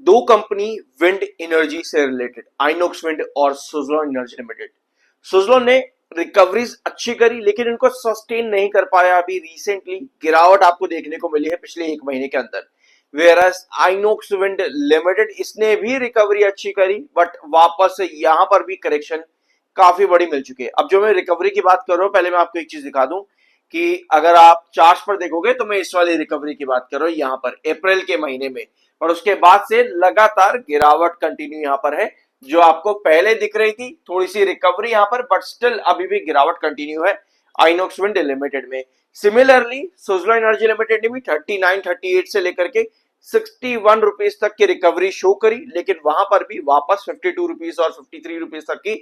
दो company wind energy से related, INOX wind और सुज़लोन एनर्जी लिमिटेड। सुज़लोन ने रिकवरीज अच्छी करी लेकिन इनको सस्टेन नहीं कर पाया। अभी रिसेंटली गिरावट आपको देखने को मिली है पिछले एक महीने के अंदर। वेयरएस आइनॉक्स विंड लिमिटेड इसने भी रिकवरी अच्छी करी बट वापस यहां पर भी करेक्शन काफी बड़ी मिल चुकी है। अब जो मैं रिकवरी की बात कर रहा हूं, पहले मैं आपको एक चीज दिखा दूं कि अगर आप चार्ट पर देखोगे तो मैं इस वाली रिकवरी की बात कर रहा हूं यहां पर अप्रैल के महीने में, और उसके बाद से लगातार गिरावट कंटिन्यू यहां पर है। जो आपको पहले दिख रही थी थोड़ी सी रिकवरी यहां पर, बट स्टिल अभी भी गिरावट कंटिन्यू है आइनॉक्स विंड लिमिटेड में। सिमिलरली सुज़लोन एनर्जी लिमिटेड ने भी 39-38 से लेकर के 61 रुपीज तक की रिकवरी शो करी, लेकिन वहां पर भी वापस 52 रुपीज और 53 रुपीज तक की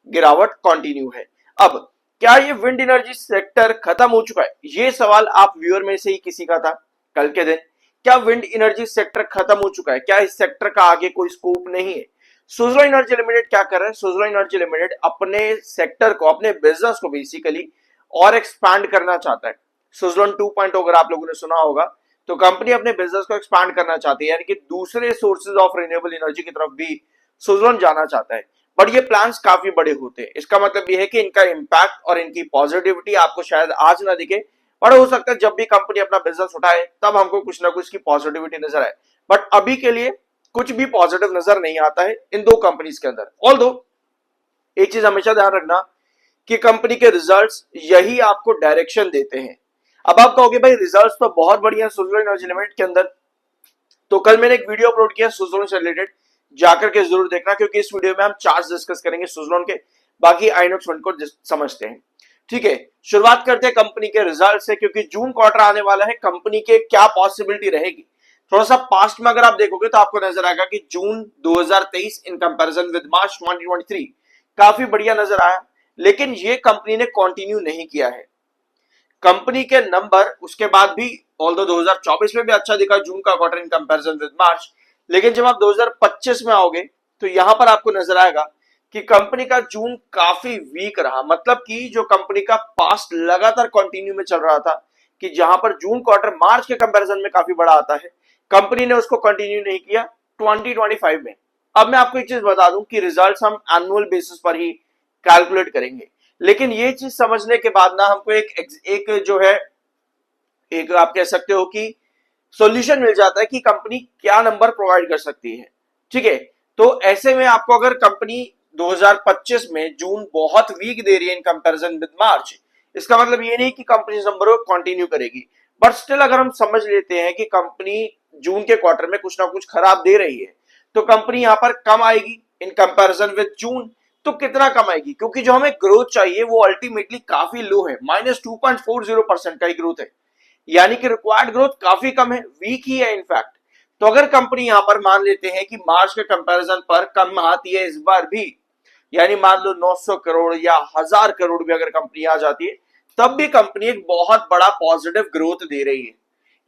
गिरावट कंटिन्यू है। अब क्या ये विंड एनर्जी सेक्टर खत्म हो चुका है? ये सवाल आप व्यूअर में से ही किसी का था कल के दिन। क्या विंड एनर्जी सेक्टर खत्म हो चुका है? क्या इस सेक्टर का आगे कोई स्कोप नहीं है? सुज़लोन एनर्जी लिमिटेड क्या कर रहा है? सुज़लोन एनर्जी लिमिटेड अपने सेक्टर को, अपने बिजनेस को बेसिकली और एक्सपांड करना चाहता है। सुज़लोन 2.0 अगर आप लोगों ने सुना होगा तो कंपनी अपने बिजनेस को एक्सपांड करना चाहती है, यानी कि दूसरे सोर्सेज ऑफ रिन्यूएबल एनर्जी की तरफ भी सुज़लोन जाना चाहता है। बट ये प्लान्स काफी बड़े होते हैं। इसका मतलब ये है कि इनका इंपैक्ट और इनकी पॉजिटिविटी आपको शायद आज ना दिखे, बट हो सकता है जब भी कंपनी अपना बिजनेस उठाए तब हमको कुछ ना कुछ की पॉजिटिविटी नजर आए। बट अभी के लिए कुछ भी पॉजिटिव नजर नहीं आता है इन दो कंपनीज के अंदर। ऑल्दो एक चीज हमेशा ध्यान रखना कि कंपनी के रिजल्ट्स यही आपको डायरेक्शन देते हैं। अब आप कहोगे भाई रिजल्ट्स तो बहुत बढ़िया सुज़लोन एनर्जी लिमिटेड के अंदर, तो कल मैंने एक वीडियो अपलोड किया सुज़लोन से रिलेटेड, जाकर के जरूर देखना, क्योंकि इस वीडियो में हम चार्ट्स डिस्कस करेंगे सुज़लोन के, बाकी आइनॉक्स विंड को समझते हैं। ठीक है, शुरुआत करते हैं कंपनी के रिजल्ट से, क्योंकि जून क्वार्टर आने वाला है। कंपनी के क्या पॉसिबिलिटी रहेगी, थोड़ा सा पास्ट में अगर आप देखोगे तो आपको नजर आएगा कि जून 2023 इन कंपैरिजन विद मार्च 2023 काफी बढ़िया नजर आया, लेकिन ये कंपनी ने कंटिन्यू नहीं किया है। कंपनी के नंबर उसके बाद भी ऑल्दो 2024 में भी अच्छा दिखा जून का क्वार्टर इन कंपैरिजन विद मार्च, लेकिन जब आप 2025 में आओगे तो यहां पर आपको नजर आएगा कि कंपनी का जून काफी वीक रहा। मतलब कि जो कंपनी का पास्ट लगातार कंटिन्यू में चल रहा था कि जहां पर जून क्वार्टर मार्च के कंपैरिजन में काफी बड़ा आता है, कंपनी ने उसको कंटिन्यू नहीं किया 2025 में। अब मैं आपको एक चीज बता दूं कि रिजल्ट्स हम एनुअल बेसिस पर ही कैलकुलेट करेंगे, लेकिन ये चीज समझने के बाद ना हमको एक जो है, एक आप कह सकते हो कि सॉल्यूशन मिल जाता है कि कंपनी क्या नंबर प्रोवाइड कर सकती है। ठीक है, तो ऐसे में आपको अगर कंपनी 2025 में जून बहुत वीक दे रही है इन कंपैरिजन विद मार्च, इसका मतलब ये नहीं कि कंपनी नंबर को कंटिन्यू करेगी, बट स्टिल अगर हम समझ लेते हैं कि कंपनी जून के क्वार्टर में कुछ ना कुछ खराब दे रही है, तो कंपनी यहां पर कम आएगी इन कंपैरिजन विद जून। तो कितना कम आएगी, क्योंकि जो हमें ग्रोथ चाहिए वो अल्टीमेटली काफी लो है, -2.40% का ही ग्रोथ है, यानी कि रिक्वायर्ड ग्रोथ काफी कम है, वीक ही है इनफैक्ट। तो अगर कंपनी यहां पर मान लेते हैं कि मार्च के कंपैरिजन पर कम आती है इस बार भी, यानी मान लो 900 करोड़ या 1000 करोड़ भी अगर कंपनी आ जाती है, तब भी कंपनी एक बहुत बड़ा पॉजिटिव ग्रोथ दे रही है,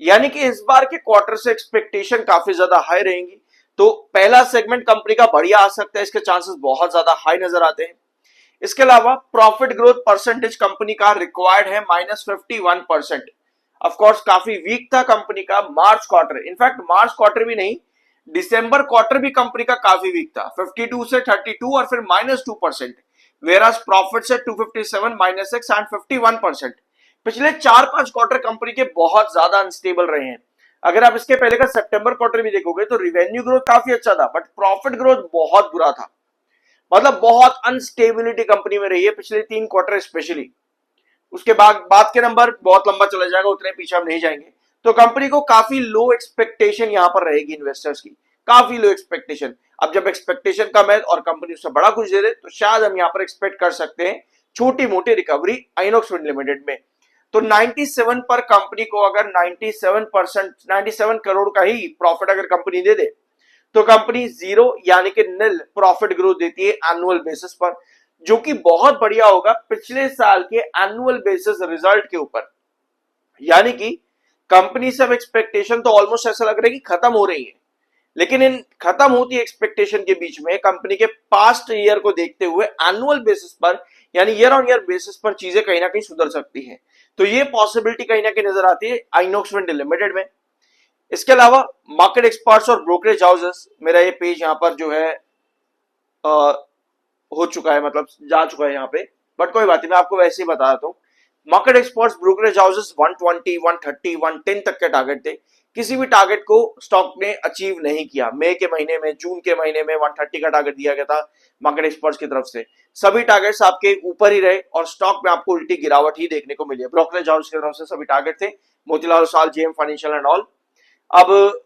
यानी कि इस बार के क्वार्टर से एक्सपेक्टेशन काफी ज्यादा हाई रहेंगी। तो पहला सेगमेंट कंपनी का बढ़िया आ सकता है, इसके चांसेस बहुत ज्यादा हाई नजर आते हैं। इसके अलावा प्रॉफिट ग्रोथ परसेंटेज कंपनी का रिक्वायर्ड है -51%। ऑफ कोर्स काफी वीक था कंपनी का मार्च क्वार्टर, इनफैक्ट मार्च क्वार्टर भी नहीं, दिसंबर क्वार्टर भी कंपनी का काफी वीक था, 52 से 32 और फिर -2%, वेराज प्रॉफिट से 257 -6 एंड 51%। पिछले 4-5 क्वार्टर कंपनी के बहुत ज्यादा अनस्टेबल रहे हैं। अगर आप इसके पहले का सितंबर क्वार्टर भी देखोगे तो रिवेन्यू ग्रोथ काफी अच्छा था, बट प्रॉफिट ग्रोथ बहुत बुरा था। मतलब बहुत अनस्टेबिलिटी कंपनी में रही है पिछले 3 क्वार्टर स्पेशली। उसके बाद बात के नंबर बहुत लंबा चला जाएगा, उतने पीछे हम नहीं जाएंगे। तो कंपनी को काफी लो एक्सपेक्टेशन यहां पर रहेगी इन्वेस्टर्स की, काफी लो एक्सपेक्टेशन। अब जब एक्सपेक्टेशन कम है और कंपनी उससे बड़ा कुछ दे दे तो शायद हम यहां पर एक्सपेक्ट कर सकते हैं छोटी मोटी रिकवरी आइनॉक्स विंड लिमिटेड में। तो 97 पर कंपनी को अगर 97 करोड़ का ही प्रॉफिट अगर कंपनी दे दे तो कंपनी जीरो यानी कि निल प्रॉफिट ग्रोथ देती है एनुअल बेसिस पर, जो कि बहुत बढ़िया होगा पिछले साल के एनुअल बेसिस रिजल्ट के ऊपर। यानी कि कंपनी से अब एक्सपेक्टेशन तो ऑलमोस्ट ऐसा लग रहा है कि खत्म हो रही है, लेकिन इन खत्म होती एक्सपेक्टेशन के बीच में कंपनी के पास्ट ईयर को देखते हुए एनुअल बेसिस पर यानी ईयर ऑन ईयर बेसिस पर चीजें कहीं ना कहीं सुधर सकती हैं। तो ये पॉसिबिलिटी कहीं ना कहीं नजर आती है आइनॉक्स विंड लिमिटेड में। इसके अलावा मार्केट एक्सपर्ट्स और ब्रोकरेज हाउसेस, मेरा ये पेज यहाँ पर जो है हो चुका है, मतलब जा चुका है यहाँ पे, बट कोई बात नहीं, मैं आपको वैसे ही बता देता हूँ। मार्केट एक्सपर्ट्स, ब्रोकरेज हाउसेस 120, 130, 110 तक के टारगेट थे। किसी भी टारगेट को स्टॉक ने अचीव नहीं किया। मई के महीने में, जून के महीने में 130 का टारगेट दिया गया था मार्केट एक्सपर्ट्स की तरफ से। सभी टारगेट्स आपके ऊपर ही रहे और स्टॉक में आपको उल्टी गिरावट ही देखने को मिली है। ब्रोकरेज हाउस की तरफ से सभी टारगेट थे, Motilal Oswal, JM financial and all. अब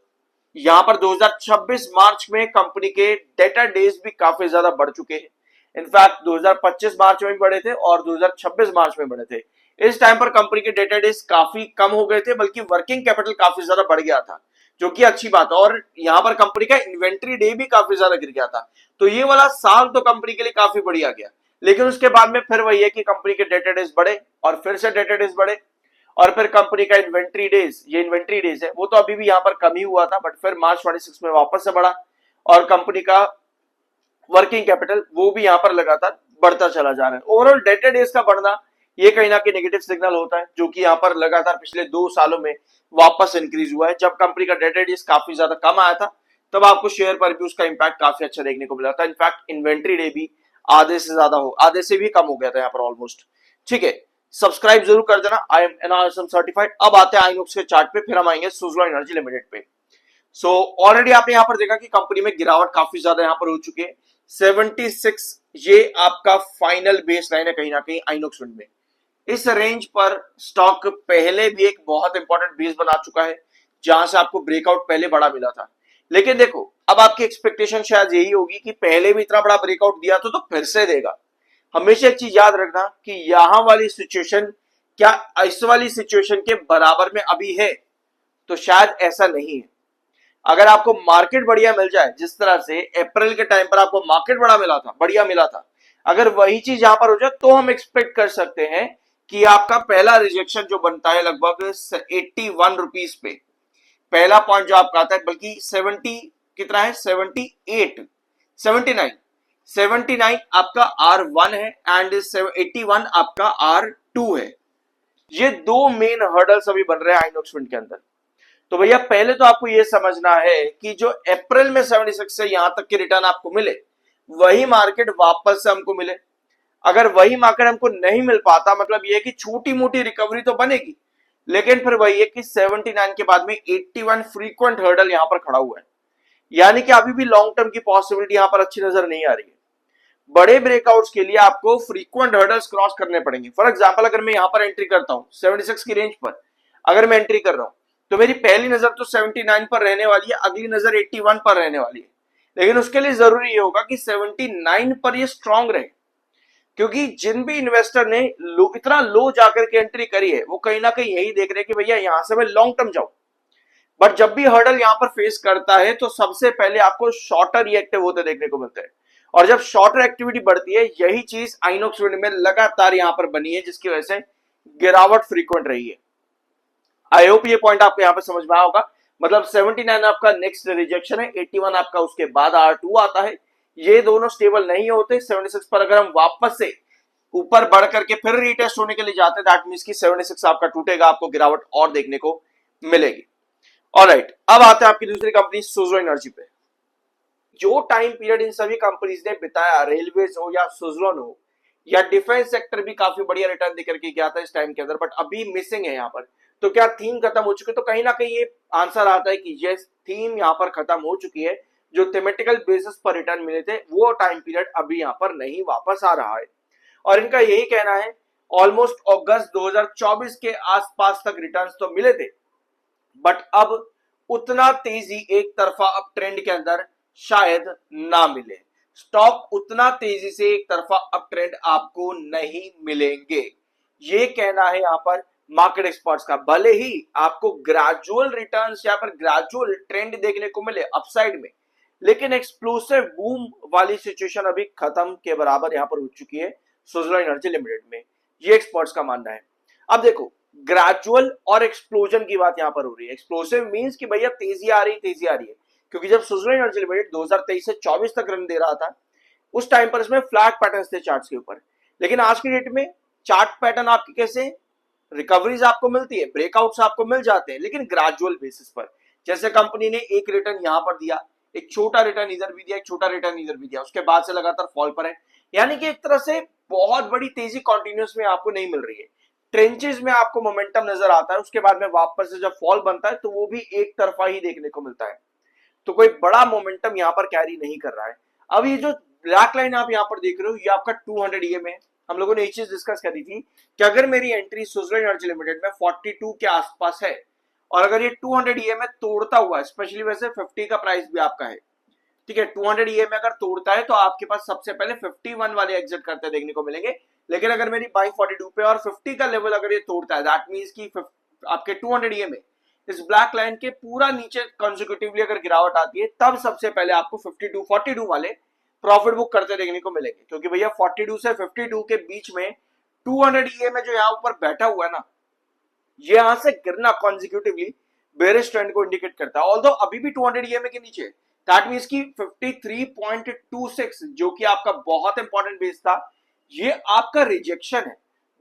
यहां पर 2026 मार्च में कंपनी के डेटा डेज भी काफी ज्यादा बढ़ चुके हैं। इनफैक्ट 2025 मार्च में भी बढ़े थे और 2026 मार्च में बढ़े थे। इस टाइम पर कंपनी के डेटा डेज काफी कम हो गए थे, बल्कि वर्किंग कैपिटल काफी ज्यादा बढ़ गया था, जो कि अच्छी बात है। और यहां पर कंपनी का इन्वेंट्री डे भी काफी ज्यादा गिर गया था। तो ये वाला साल तो कंपनी के लिए काफी बढ़िया गया। लेकिन उसके बाद में फिर वही है कि कंपनी के डेटा डेज बढ़े और फिर से डेटा डेज बढ़े और फिर कंपनी का इन्वेंट्री डेज, ये इन्वेंट्री डेज है वो तो अभी भी यहाँ पर कम ही हुआ था, बट फिर मार्च 26 में वापस से बढ़ा और कंपनी का वर्किंग कैपिटल वो भी यहाँ पर लगातार बढ़ता चला जा रहा है। ओवरऑल डेटा डेज का बढ़ना ये कहीं ना कहीं नेगेटिव सिग्नल होता है, जो कि यहाँ पर लगातार पिछले 2 सालों में वापस इंक्रीज हुआ है। जब कंपनी का डेटा डेज काफी ज्यादा कम आया था तब आपको शेयर पर भी उसका इंपैक्ट काफी अच्छा देखने को मिला था। इनफैक्ट इन्वेंट्री डे भी आधे से भी कम हो गया था यहाँ पर ऑलमोस्ट। ठीक है, सब्सक्राइब जरूर कर देना। I am NRSM certified. अब आते हैं आइनॉक्स के चार्ट पे, फिर हम आएंगे सुजलॉन एनर्जी लिमिटेड पे। सो ऑलरेडी आपने यहाँ पर देखा कि कंपनी में गिरावट काफी ज्यादा यहाँ पर हो चुकी है। 76 ये आपका फाइनल बेस लाइन है कहीं ना कहीं आइनॉक्स फंड में। इस रेंज पर स्टॉक पहले भी एक बहुत इंपॉर्टेंट बेस बना चुका है, जहां से आपको ब्रेकआउट पहले बड़ा मिला था। लेकिन देखो, अब आपकी एक्सपेक्टेशन शायद यही होगी कि पहले भी इतना बड़ा ब्रेकआउट दिया तो फिर से देगा। हमेशा एक चीज याद रखना कि यहां वाली सिचुएशन क्या इस वाली सिचुएशन के बराबर में अभी है, तो शायद ऐसा नहीं है। अगर आपको मार्केट बढ़िया मिल जाए, जिस तरह से अप्रैल के टाइम पर आपको मार्केट बड़ा मिला था, बढ़िया मिला था, अगर वही चीज यहां पर हो जाए तो हम एक्सपेक्ट कर सकते हैं कि आपका पहला रिजेक्शन जो बनता है लगभग 81 रुपीज पे, पहला पॉइंट जो आपका आता है, बल्कि 70 कितना है, 78 79 79 आपका R1 है एंड 81 आपका R2 है। ये दो मेन हर्डल्स अभी बन रहे हैं आइनॉक्स फंड के अंदर। तो भैया पहले तो आपको ये समझना है कि जो अप्रैल में 76 से यहां तक की रिटर्न आपको मिले, वही मार्केट वापस से हमको मिले। अगर वही मार्केट हमको नहीं मिल पाता, मतलब ये कि छोटी मोटी रिकवरी तो बनेगी, लेकिन फिर वही है कि 79 के बाद में 81 फ्रीक्वेंट हर्डल यहां पर खड़ा हुआ है। यानी कि अभी भी लॉन्ग टर्म की पॉसिबिलिटी यहां पर अच्छी नजर नहीं आ रही है। बड़े ब्रेकआउट्स के लिए आपको फ्रीक्वेंट हर्डल्स क्रॉस करने पड़ेंगे। फॉर एग्जांपल, अगर मैं यहां पर एंट्री करता हूं 76 की रेंज पर, अगर मैं एंट्री कर रहा हूं तो मेरी पहली नजर तो 79 पर रहने वाली है, अगली नजर 81 पर रहने वाली है। लेकिन उसके लिए जरूरी ये होगा कि 79 पर ये स्ट्रांग रहे, क्योंकि जिन भी इन्वेस्टर ने इतना लो जाकर के एंट्री करी है, वो कहीं ना कहीं यही देख रहे हैं कि भैया यहां से मैं लॉन्ग टर्म जाऊं। बट जब भी हर्डल यहां पर फेस करता है तो सबसे पहले आपको शॉर्टर रिएक्टिव होते देखने को मिलते हैं। और जब शॉर्टर एक्टिविटी बढ़ती है, यही चीज आइनॉक्स फंड में लगातार यहां पर बनी है, जिसकी वजह से गिरावट फ्रीक्वेंट रही है। आई होप ये पॉइंट आपको यहां पर समझ में आया होगा। मतलब 79 आपका नेक्स्ट रिजेक्शन है, 81 आपका उसके बाद R2 आता है। ये दोनों स्टेबल नहीं होते। 76 पर अगर हम वापस से ऊपर बढ़ करके फिर रीटेस्ट होने के लिए जाते हैं, दैट मींस कि 76 आपका टूटेगा, आपको गिरावट और देखने को मिलेगी। ऑलराइट, अब आते हैं आपकी दूसरी कंपनी सुजो एनर्जी पे। जो टाइम पीरियड इन सभी कंपनीज ने बिताया, रेलवेज हो या सुजलोन हो या डिफेंस सेक्टर भी काफी बढ़िया रिटर्न देकर के गया था इस टाइम के अंदर, बट अभी मिसिंग है यहाँ पर। तो क्या थीम खत्म हो चुकी है? तो कहीं ना कहीं ये आंसर आता है कि ये थीम यहाँ पर खत्म हो चुकी है। जो थेमेटिकल बेसिस पर रिटर्न मिले थे, वो टाइम पीरियड अभी यहाँ पर नहीं वापस आ रहा है। और इनका यही कहना है, ऑलमोस्ट अगस्त 2024 के आसपास तक रिटर्न्स तो मिले थे, बट अब उतना तेजी एक तरफा अप ट्रेंड के अंदर शायद ना मिले। स्टॉक उतना तेजी से एक तरफा अप ट्रेंड आपको नहीं मिलेंगे, ये कहना है यहां पर मार्केट एक्सपर्ट्स का। भले ही आपको ग्रेजुअल रिटर्न्स या पर ग्रेजुअल ट्रेंड देखने को मिले अपसाइड में, लेकिन एक्सप्लोसिव बूम वाली सिचुएशन अभी खत्म के बराबर यहां पर हो चुकी है सुजलॉन एनर्जी लिमिटेड में, ये एक्सपर्ट्स का मानना है। अब देखो, ग्रेजुअल और एक्सप्लोजन की बात यहां पर हो रही है। एक्सप्लोसिव मींस कि भैया तेजी आ रही है, क्योंकि जब सुजलॉन एनर्जी लिमिटेड 2023 से 24 तक रन दे रहा था, उस टाइम पर इसमें फ्लैट पैटर्न्स थे चार्ट्स के ऊपर। लेकिन आज की डेट में चार्ट पैटर्न आपके कैसे, रिकवरीज आपको मिलती है, ब्रेकआउट्स आपको मिल जाते हैं, लेकिन ग्रेजुअल बेसिस पर। जैसे कंपनी ने एक रिटर्न यहां पर दिया, एक छोटा रिटर्न इधर भी दिया, एक छोटा रिटर्न इधर भी दिया, उसके बाद से लगातार फॉल पर है, यानी कि एक तरह से बहुत बड़ी तेजी कंटिन्यूस में आपको नहीं मिल रही है। ट्रेंचेस में आपको मोमेंटम नजर आता है, उसके बाद में वापस से जब फॉल बनता है तो वो भी एक तरफा ही देखने को मिलता है, तो कोई बड़ा मोमेंटम यहां पर कैरी नहीं कर रहा है। अब ये जो ब्लैक लाइन आप यहां पर देख रहे हो, ये आपका 200 EM है। हम लोगों ने एक चीज डिस्कस करी थी कि अगर मेरी एंट्री सुज़लोन एनर्जी लिमिटेड में 42 के आसपास है और अगर ये 200 EM तोड़ता हुआ, स्पेशली वैसे 50 का प्राइस भी आपका है, ठीक है, 200 EM अगर तोड़ता है तो आपके पास सबसे पहले 51 वाले एग्जिट करते देखने को मिलेंगे। लेकिन अगर मेरी बाइंग 42 पे और 50 का लेवल अगर ये तोड़ता है, दैट मींस कि आपके 200 EM इस ब्लैक लाइन के पूरा नीचे कंसेक्यूटिवली अगर गिरावट आती है, तब सबसे पहले आपको 42 वाले प्रॉफिट बुक करते देखने को मिलेंगे। क्योंकि भैया 42 से 52 के बीच में 200 EM जो यहाँ ऊपर बैठा हुआ है ना, ये यहां से गिरना कॉन्जिक्यूटिवली बेरिश ट्रेंड को इंडिकेट करता है। ऑल्दो अभी भी 200 EM के नीचे, दैट मींस की 53.26 जो कि आपका बहुत इंपॉर्टेंट बेस था, ये आपका रिजेक्शन है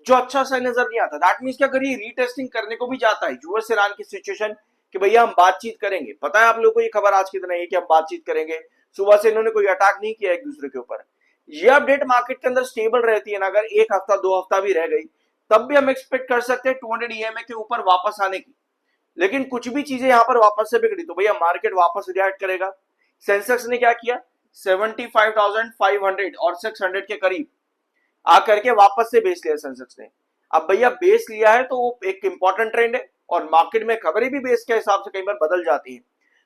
जो अच्छा सा नजर नहीं आता। दैट मींस कि अगर ये रीटेस्टिंग करने को भी जाता है, यूएस ईरान की सिचुएशन कि भैया हम बातचीत करेंगे, पता है आप लोगों को ये खबर आज की तरह है कि हम बातचीत करेंगे, सुबह से इन्होंने कोई अटैक नहीं किया एक दूसरे के ऊपर, ये अपडेट मार्केट के अंदर स्टेबल रहती है ना, अगर एक हफ्ता 2 हफ्ता भी रह गई तब भी हम एक्सपेक्ट कर सकते हैं 200 EMA के ऊपर वापस आने की। लेकिन कुछ भी चीजें यहां पर वापस से बिगड़ी तो भैया मार्केट वापस रिएक्ट करेगा। सेंसेक्स ने क्या किया, 75,500 और 600 के करीब आकर के वापस से बेस लिया सेंसेक्स ने। अब भैया बेस लिया है तो वो एक इंपॉर्टेंट ट्रेंड है और मार्केट में खबरें भी बेस के हिसाब से कई बार बदल जाती है।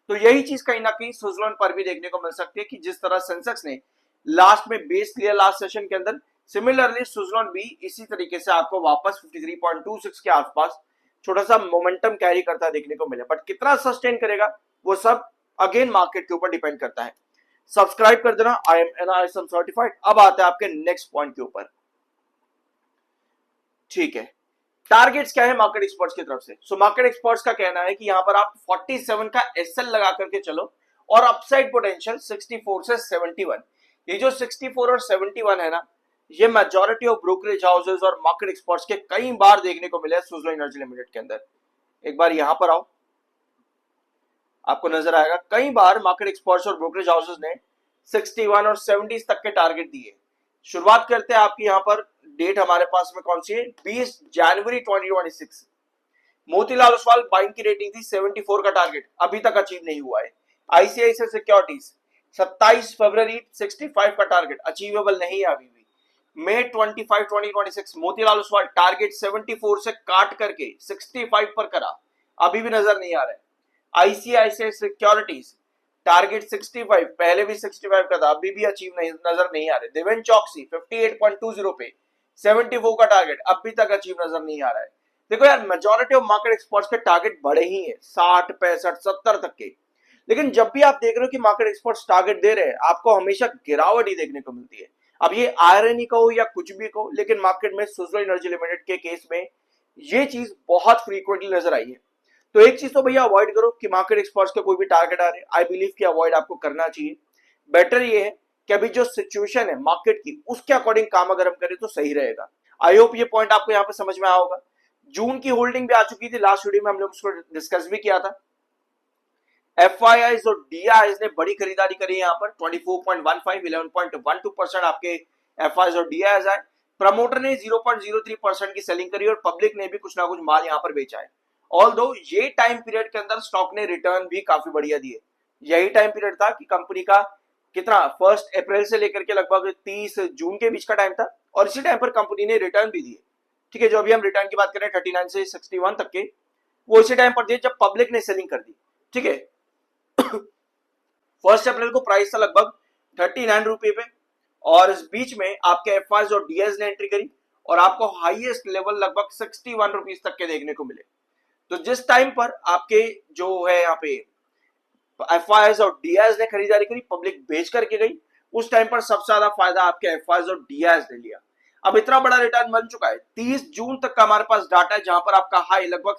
तो यही चीज कहीं ना कहीं सुज़लोन पर भी देखने को मिल सकती है कि जिस तरह सेंसेक्स ने लास्ट में बेस लिया लास्ट सेशन के अंदर, सिमिलरली सुज़लोन भी इसी तरीके से आपको वापस 53.26 के आसपास छोटा सा मोमेंटम कैरी करता देखने को मिले। बट कितना सस्टेन करेगा वो सब अगेन मार्केट के ऊपर डिपेंड करता है। सब्सक्राइब कर देना, आई एम NISM सर्टिफाइड। अब आते हैं आपके नेक्स्ट पॉइंट के ऊपर, ठीक है। टारगेट्स क्या है मार्केट एक्सपर्ट्स की तरफ से? सो मार्केट एक्सपर्ट्स का कहना है कि यहां पर आप 47 का SL लगा करके चलो और अपसाइड पोटेंशियल 64 से 71। ये जो 64 और 71 है ना, ये मेजॉरिटी ऑफ ब्रोकरेज हाउसेस और मार्केट एक्सपर्ट्स के कई बार देखने को मिले सुज़लोन एनर्जी लिमिटेड के अंदर। एक बार यहां पर आओ, आपको नजर आएगा कई बार मार्केट एक्सपर्ट्स और ब्रोकरेज हाउसेस ने 61 और 70 तक के टारगेट दिए। शुरुआत करते हैं आपकी यहां पर, डेट हमारे पास में कौन सी है, 20 जनवरी 2026। मोतीलाल ओसवाल बाइंग की रेटिंग थी 74 का टारगेट, अभी तक अचीव नहीं हुआ है। आईसीआईसीआई सिक्योरिटीज 27 फरवरी 65 का टारगेट अचीवेबल नहीं है अभी भी। मई 25 2026 मोतीलाल ओसवाल टारगेट 74 से काट करके 65 पर करा, अभी भी नजर नहीं आ रहा है। आईसीआईसीआई सिक्योरिटीज टारगेट 65, पहले भी 65 का था, अभी भी अचीव नहीं नजर नहीं आ रहे। देवेन चौकसी 58.20 पे 74 का टारगेट अभी तक अचीव नजर नहीं आ रहा है। देखो यार, मेजॉरिटी ऑफ मार्केट एक्सपर्ट्स के टारगेट बड़े ही हैं, 60, 65, 70 तक के। लेकिन जब भी आप देख रहे हो कि मार्केट एक्सपर्ट्स टारगेट दे रहे हैं, आपको हमेशा गिरावट ही देखने को मिलती है। अब ये आयरनी का हो या कुछ भी को, लेकिन मार्केट में सुज़लोन एनर्जी लिमिटेड के केस में ये चीज बहुत फ्रीक्वेंटली नजर आई है। तो एक चीज तो भैया अवॉइड करो कि मार्केट एक्सपर्ट्स के कोई भी टारगेट आ रहे हैं, आई बिलीव कि अवॉइड आपको करना चाहिए। बेटर ये है कि अभी जो सिचुएशन है मार्केट की, उसके अकॉर्डिंग काम अगर हम करें तो सही रहेगा। आई होप ये पॉइंट आपको यहाँ पे समझ में आया होगा। जून की होल्डिंग भी आ चुकी थी, लास्ट वीडियो में हम लोग उसको डिस्कस भी किया था। FIIs और DIIs ने बड़ी खरीदारी करी यहाँ पर, 24.15 11.12% आपके FIIs और DIIs आए। प्रमोटर ने 0.03% की सेलिंग करी और पब्लिक ने भी कुछ ना कुछ माल यहाँ पर बेचा है। ऑल्दो ये टाइम पीरियड के अंदर स्टॉक ने रिटर्न भी काफी बढ़िया दिए। यही टाइम पीरियड था कि कंपनी का कितना 1 अप्रैल से लेकर के लगभग 30 जून के बीच का टाइम था, और इसी टाइम पर कंपनी ने रिटर्न भी दिए। ठीक है, जो अभी हम रिटर्न की बात करें 39 से 61 तक के, वो इसी टाइम पर दिए जब पब्लिक ने सेलिंग कर दी। ठीक है, 1 अप्रैल को प्राइस था लगभग 39 रुपए पे, और इस बीच में आपके FIIs और DIIs ने एंट्री करी और आपको हाईएस्ट लेवल लगभग 61 रुपीज तक के देखने को मिले। तो जिस टाइम पर आपके जो है यहाँ पे FIIs और DIIs ने खरीदारी करी, पब्लिक बेच करके गई, उस टाइम पर सबसे ज्यादा फायदा आपके FIIs और DIIs ने लिया। अब इतना बड़ा रिटर्न बन चुका है, 30 जून तक का हमारे पास डाटा है, जहां पर आपका हाई लगभग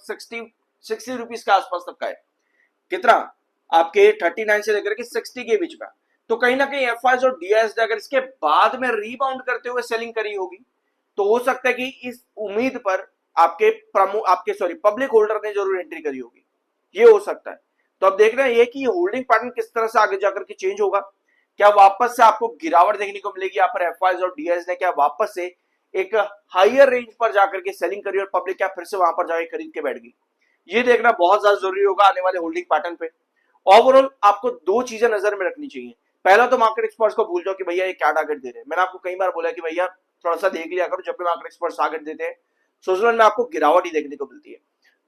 60 रुपीज के आसपास तक का है। कितना, आपके 39 से लेकर के 60 के बीच में। तो कहीं ना कहीं FIIs और DIIs ने अगर इसके बाद में रीबाउंड करते हुए सेलिंग करी होगी, तो हो सकता है कि इस उम्मीद पर आपके पब्लिक होल्डर ने जरूर एंट्री करी होगी, ये हो सकता है। तो अब देखना ये कि होल्डिंग पैटर्न किस तरह से आगे जाकर के चेंज होगा। क्या वापस से आपको गिरावट देखने को मिलेगी यहाँ पर एफआईज और डीआईज ने क्या वापस से एक हायर रेंज पर जाकर के सेलिंग करी और पब्लिक क्या फिर से वहां पर जाके खरीद के बैठ गई, ये देखना बहुत ज्यादा जरूरी होगा आने वाले होल्डिंग पैटर्न पे। ओवरऑल आपको दो चीजें नजर में रखनी चाहिए। पहला तो मार्केट एक्सपर्ट्स को भूल जाओ कि भैया ये क्या टारगेट दे रहे हैं। मैंने आपको कई बार बोला कि भैया थोड़ा सा देख लिया करो, जब भी मार्केट एक्सपर्ट्स टारगेट देते हैं स्विट्जरलैंड में आपको गिरावट ही देखने को मिलती है।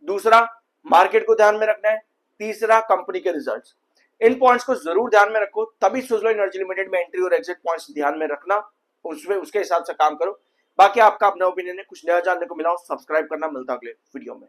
दूसरा, मार्केट को ध्यान में रखना है। तीसरा, कंपनी के रिजल्ट्स। इन पॉइंट्स को जरूर ध्यान में रखो, तभी स्विट्जरलैंड एनर्जी लिमिटेड में एंट्री और एग्जिट पॉइंट्स ध्यान में रखना, उसमें उसके हिसाब से काम करो। बाकी आपका अपना ओपिनियन है, कुछ नया जानने को मिला हो सब्सक्राइब करना। मिलता अगले वीडियो में।